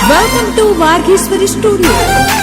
Welcome to Vargheswari Studio.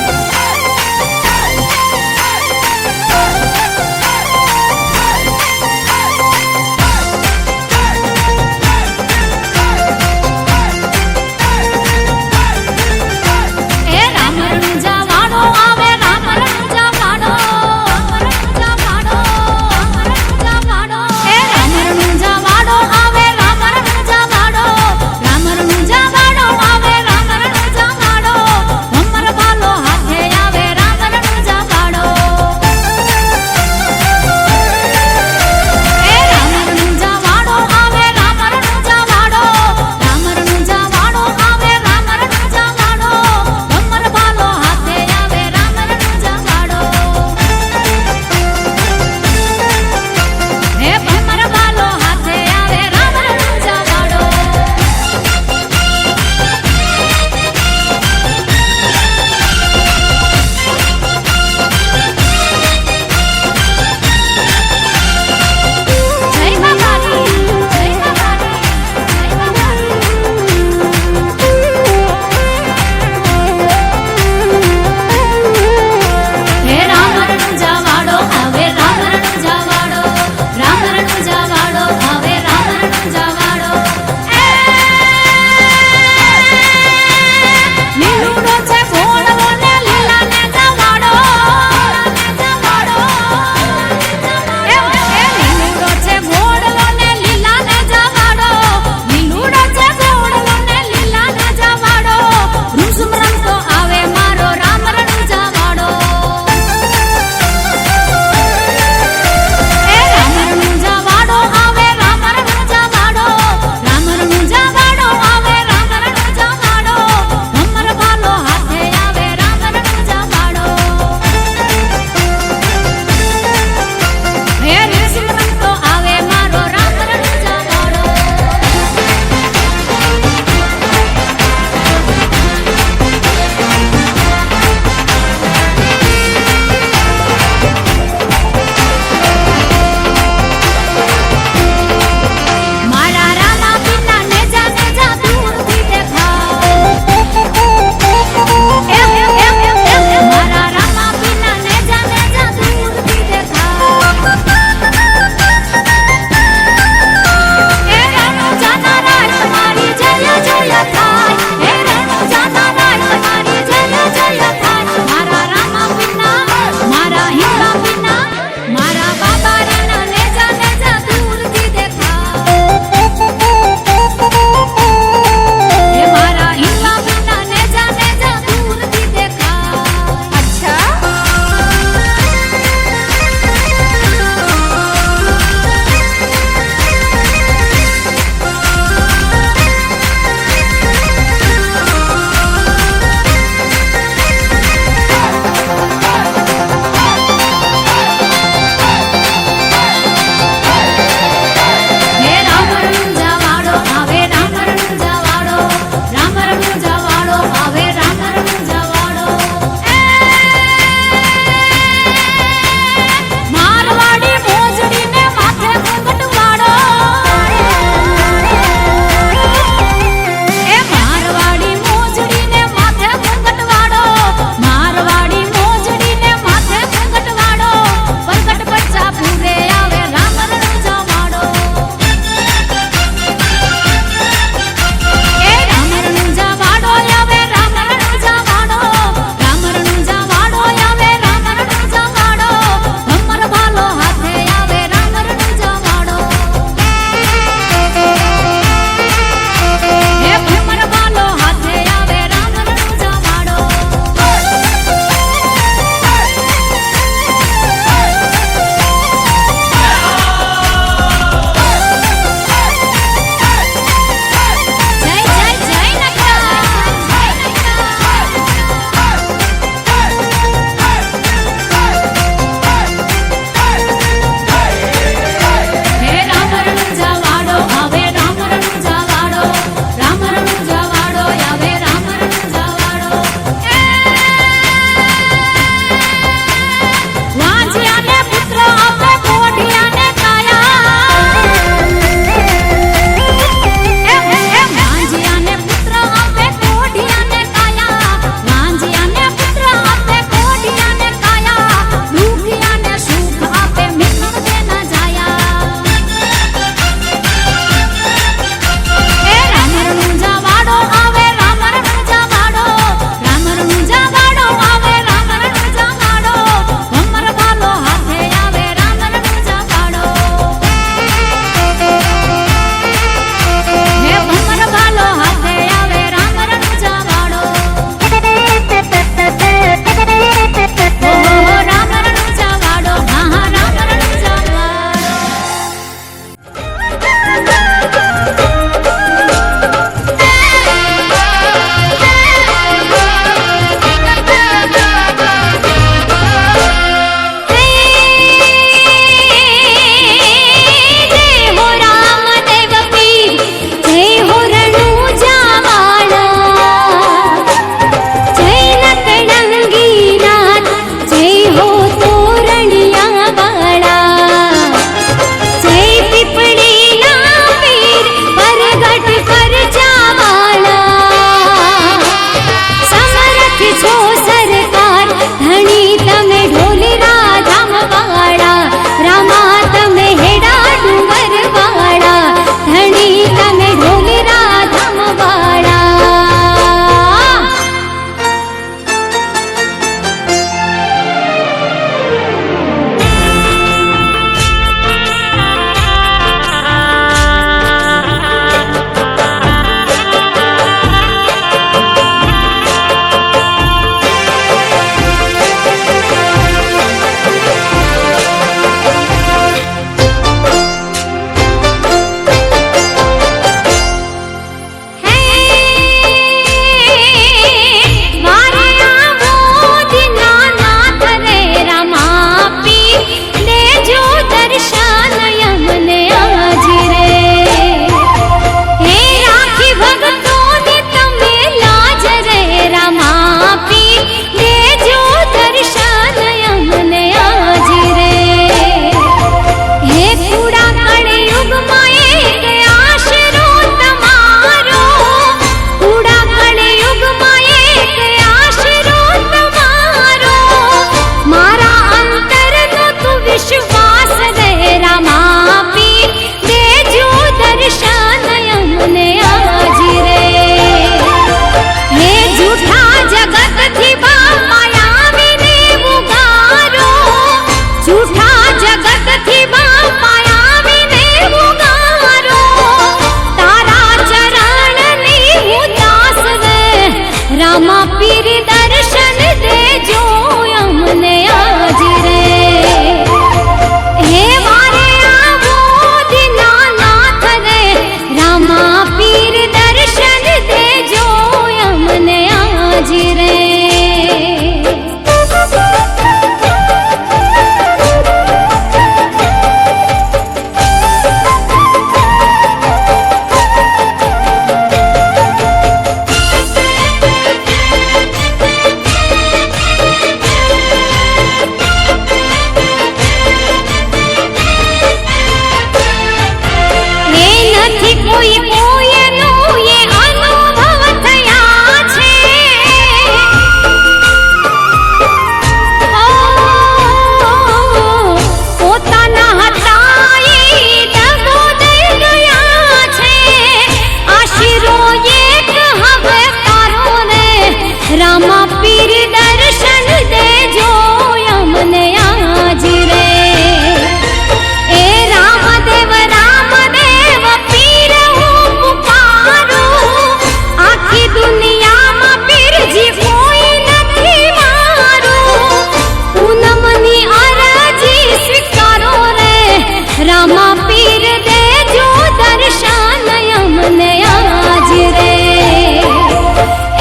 पीर दे जो दर्शन यमने आज रे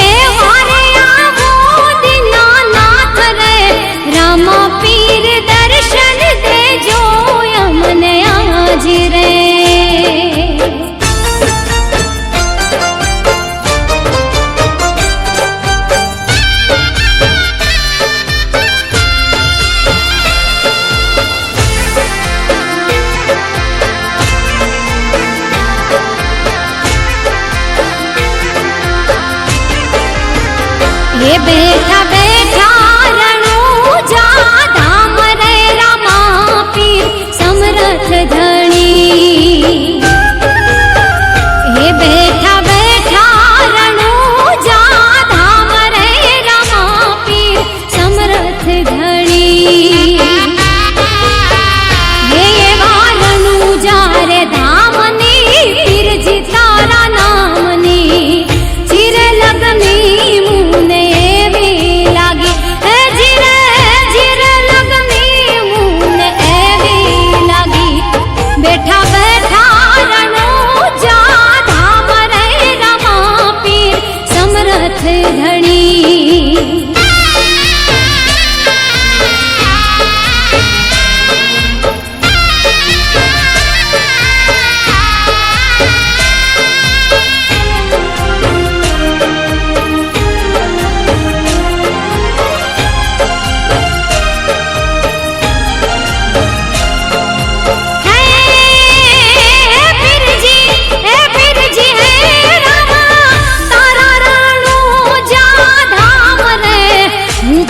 ए वारे आवो दीनानाथ रे रामा पीर दर्शन दे जो यमने आज रे ये बैठा बैठा रणूजा धाम रे रामा पीर समरथ धणी ये बैठा बैठा रणूजा धाम रे रामा पीर समरथ धणी ये रणूजा रे धामनी पीर जी तारा नामनी चिर लगनी मुने लागी ए जिरे जिरे लगनी मुने एवी लागी बैठा बैठा रणूजा धाम रे रामा पीर समरथ धणी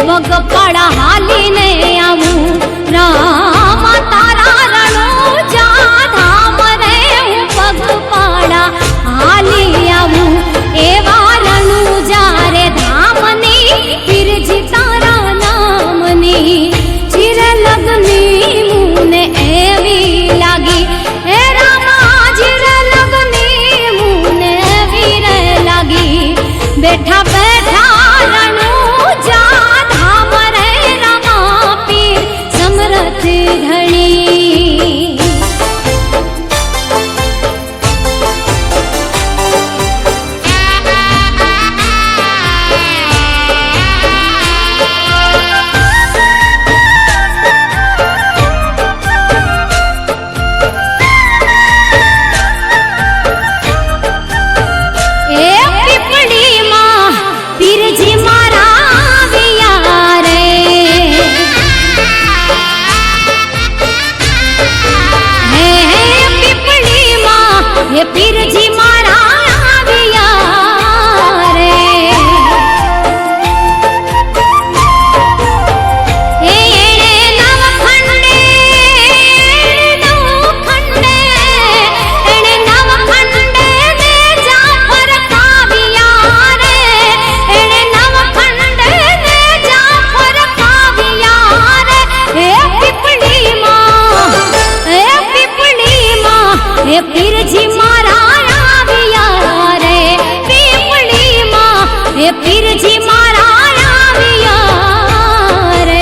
पग पड़ा हाली ने आऊं रामा तारा रणूजा धाम रे पग पड़ा हाली आऊं एवा रणूजा रे धामनी फिर जी तारा नामनी चिर लगनी मुने एवी लागी ए रामा चिर लगनी मुने एवी रे लागी बैठा बैठा रणूजा समरथ धणी ये पीर जी मारा आविया रे ए नव खंडे एने नव खंडे ने जाफर काविया रे एने नव खंडे ने जाफर काविया रे ए पिपली मां ए पीर जी मारा आविया रे पीपली मां ए पीर जी मारा आविया रे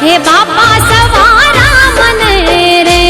हे बापा सवारा मन रे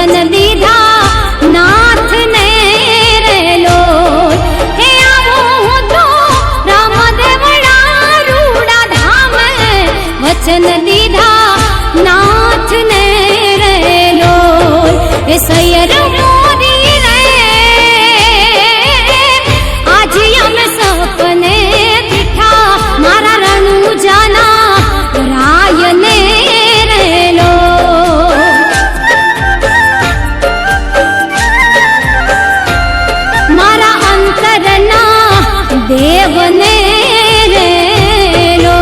વચન દીધા નાથ ને રેલો હે આવો હું તો રામદેવડા રૂડા ધામે વચન દીધા નાથ ને રેલો એ સૈયર મોરી રે આજ અમે સપને દીઠા મારા રણુજાના રાયને રેલો મારા અંતરના દેવને રેલો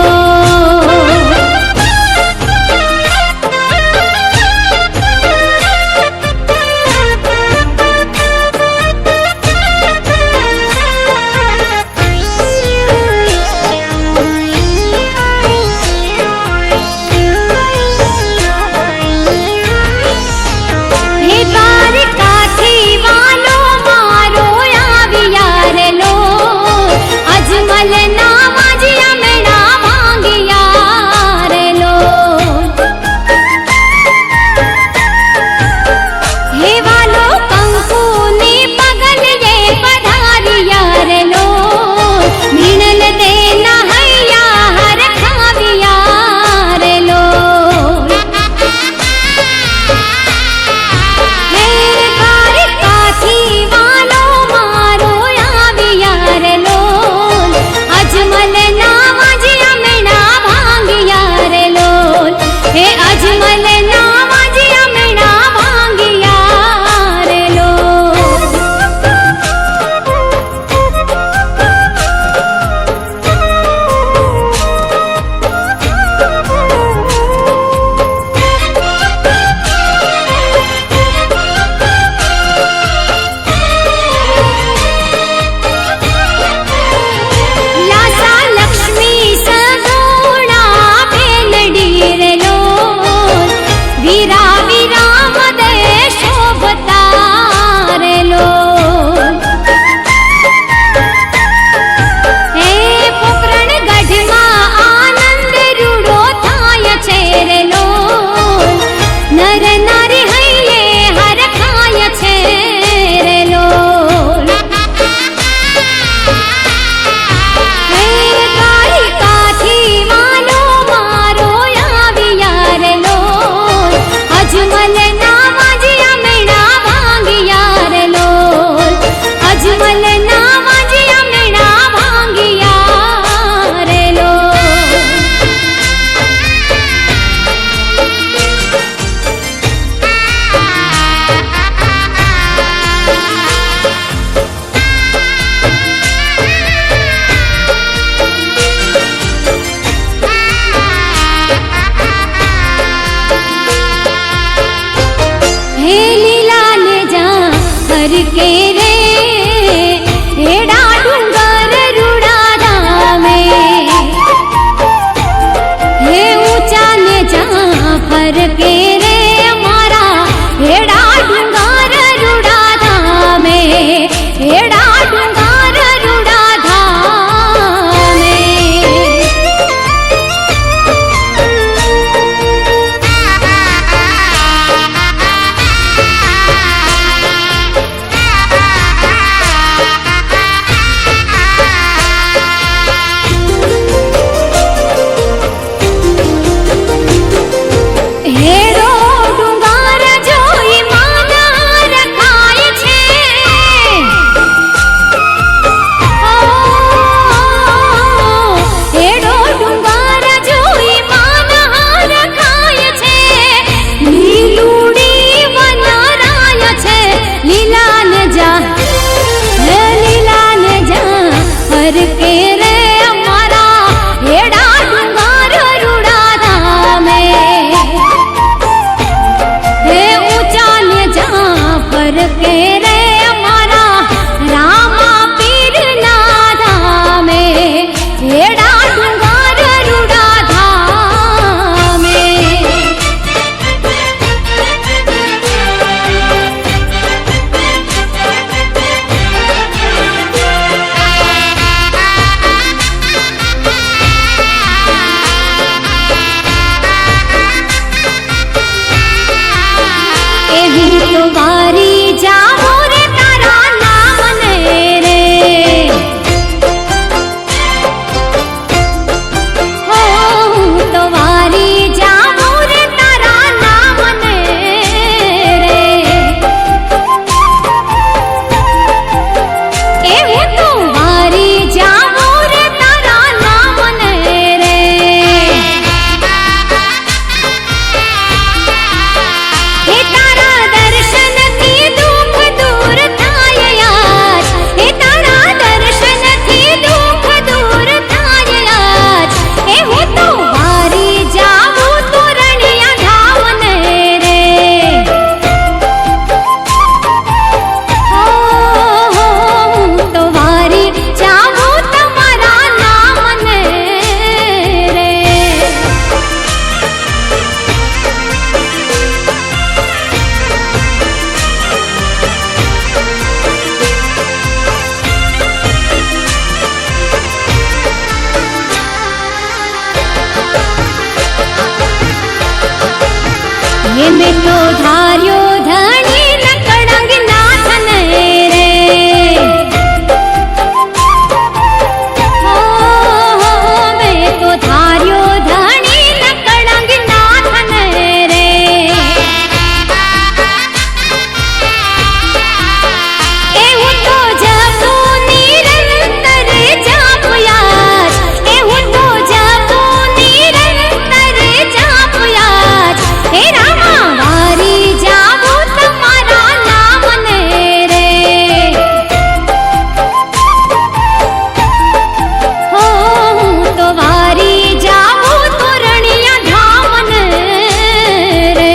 મેં તો ધાર્યો ધણી લકડંગ નાથન રે મેં તો ધાર્યો ધણી લકડંગ નાથન રે એવું તો જપું નિરંતર જાપુયા એવું તો જપું નિરંતર જાપુયા હે રામા વારી જાવું તમારા નામને રે હો હું તો વારી જાવું તોરણિયા ધામને રે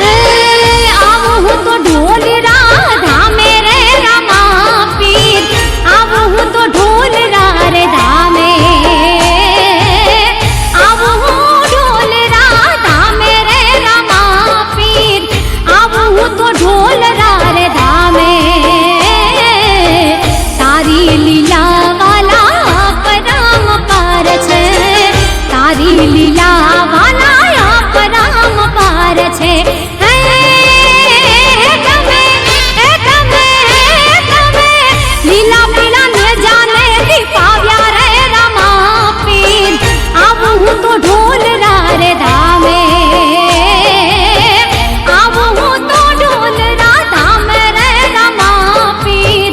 આવું હું તો ઢોલ રાધામે રે રામા પીર આવું હું તો ઢોલ રે ધામે આવું હું ઢોલ રાધામે રે રામા પીર આવું હું તો ઢોલ રે ધામે તારી લીલા વાલા પરમ પાર છે તારી લીલા વાલા પરમ પાર છે લીલા પીલા ને જાને દીપાવ્યા રે રામા પીર આવું હું તો ઢોલ રે ધામે આવું હું તો ઢોલ ધામે રે રામા પીર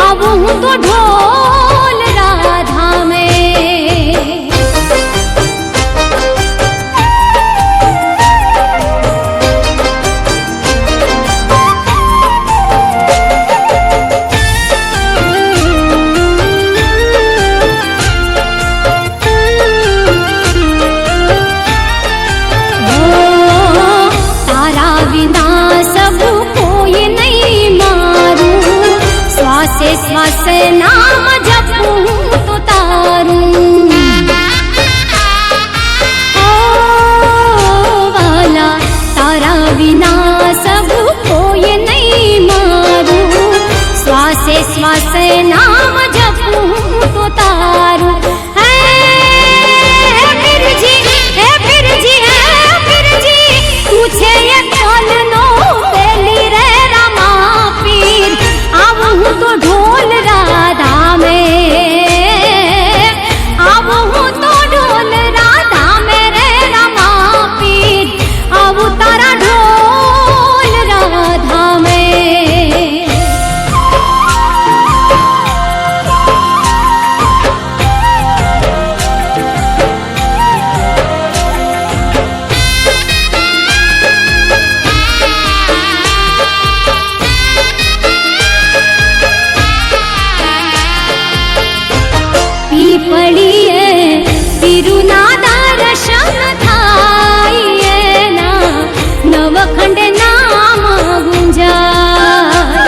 આવું હું તો ઢોલ ધામે તારા વિના સબુ કોઈ નહીં મારું શ્વાસે શ્વાસે નામ જપું તો તારું ઓ વાલા તારા વિના સબુ કોઈ નહીં મારું શ્વાસે શ્વાસે નામ જપું તો તારું હે ફિરજી હે ફિરજી હે ફિરજી પૂછે એ તોલનો પેલી રે રામા પીર આવું હું તો ઢોલ ધામે આવું હું તો ઢોલ ધામે રે રામા પીર આવું તારા ઢોલ ધામે પીપળીએ પીરુના દર્શન થાય એના નવખંડ નામ ગુંજાય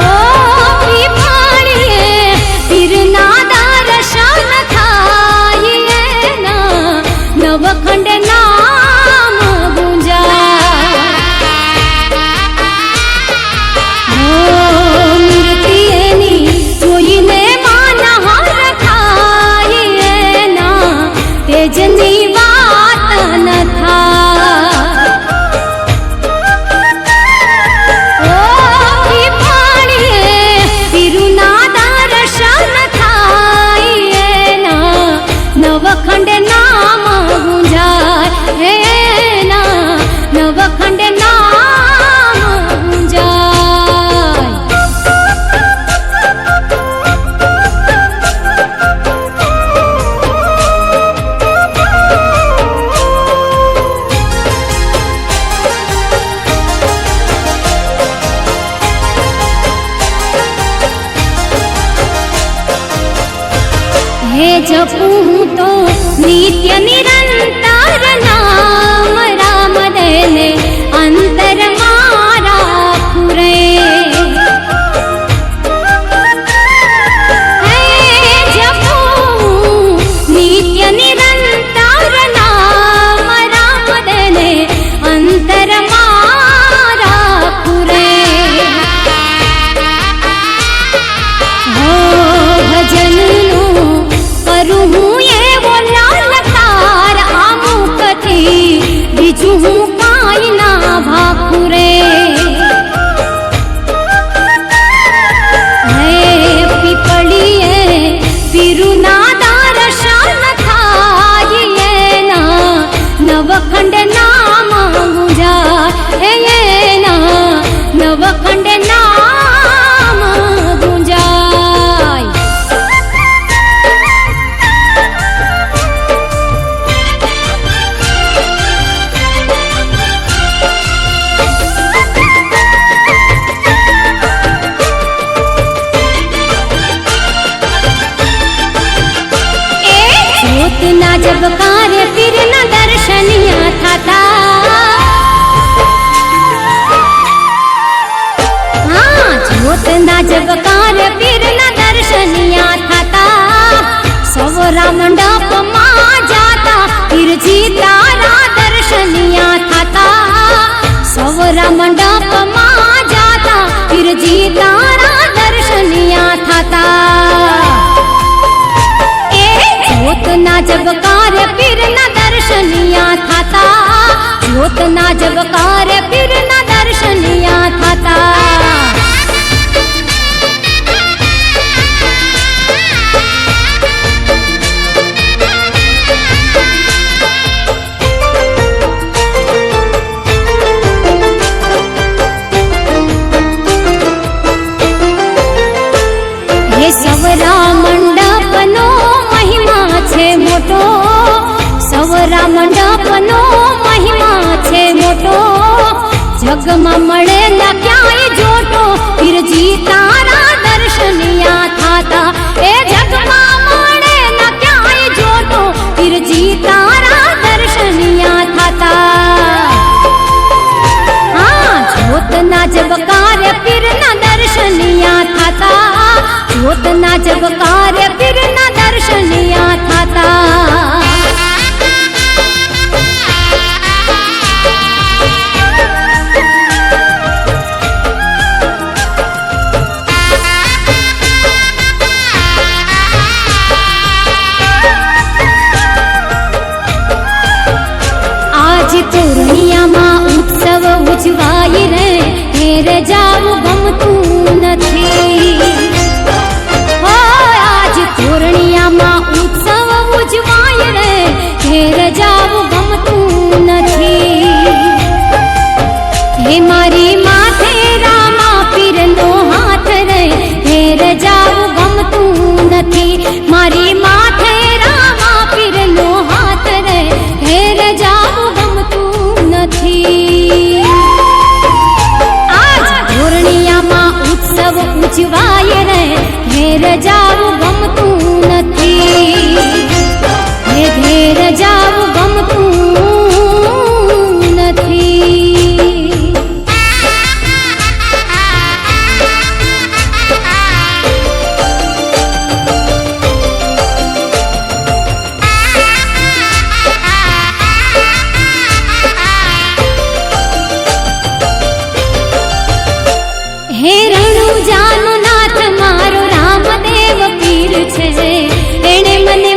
ઓ પીપળીએ પીરના દર્શન થાય એના નવખંડ નામ ગુંજાય મૂર્તિ એની જોઈને માનહાર થાય એના તેજની વાત ન થાય ઓ પીપળીએ પીરુના દર્શન થાય એના નવખંડ નામ ગુંજાય એના નવખંડ નામ ગુંજાય હે જપું તો નિત્ય નિરંતર નામ રામ દેને અંતર મારા ખુરે હે જપું જબકાર પીરના દર્શનિયા થતા સવરા મંડપમાં જાતા પીરજી તારા દર્શનિયા થતા સવરા મંડપમાં જાતા પીરજી તારા દર્શનિયા થતા એ જ્યોતના જબકાર પીરના દર્શનિયા થતા જ્યોતના જબકાર પીરના દર્શનિયા થતા સવરા મંડપનો મહિમા છે મોટો સવરા મંડપનો મહિમા છે મોટો જગમાં મળે ના ક્યાંય જોટો પીરજી તારા દર્શનિયા થાતા એ જગમાં મળે ના ક્યાંય જોટો પીરજી તારા દર્શનિયા થાતા હા જ્યોતના જબકાર પીરના દર્શનિયા થાતા જ્યોતના જબકાર પીરના દર્શનિયા થતા આજ પૂર્ણિયામાં ઉત્સવ ઉજવાય રે ઘેર જાવું ગમતું નથી પૂર્ણિયામાં ઉત્સવ ઉજવાય રે ઘેર જાવું ગમતું નથી હે મારી માથે રામા પીરનો હાથ રે ઘેર જાવું ગમતું નથી મારી માથે રામા પીરનો હાથ રે ઘેર જાવું ગમતું નથી આજ પૂર્ણિયામાં ઉત્સવ ઉજવાય રે ઘેર જાવું ગમતું નથી હે ઘેર જાવું ગમતું નથી હે રણુજાનો નાથ મારો રામદેવ પીર છે એને મને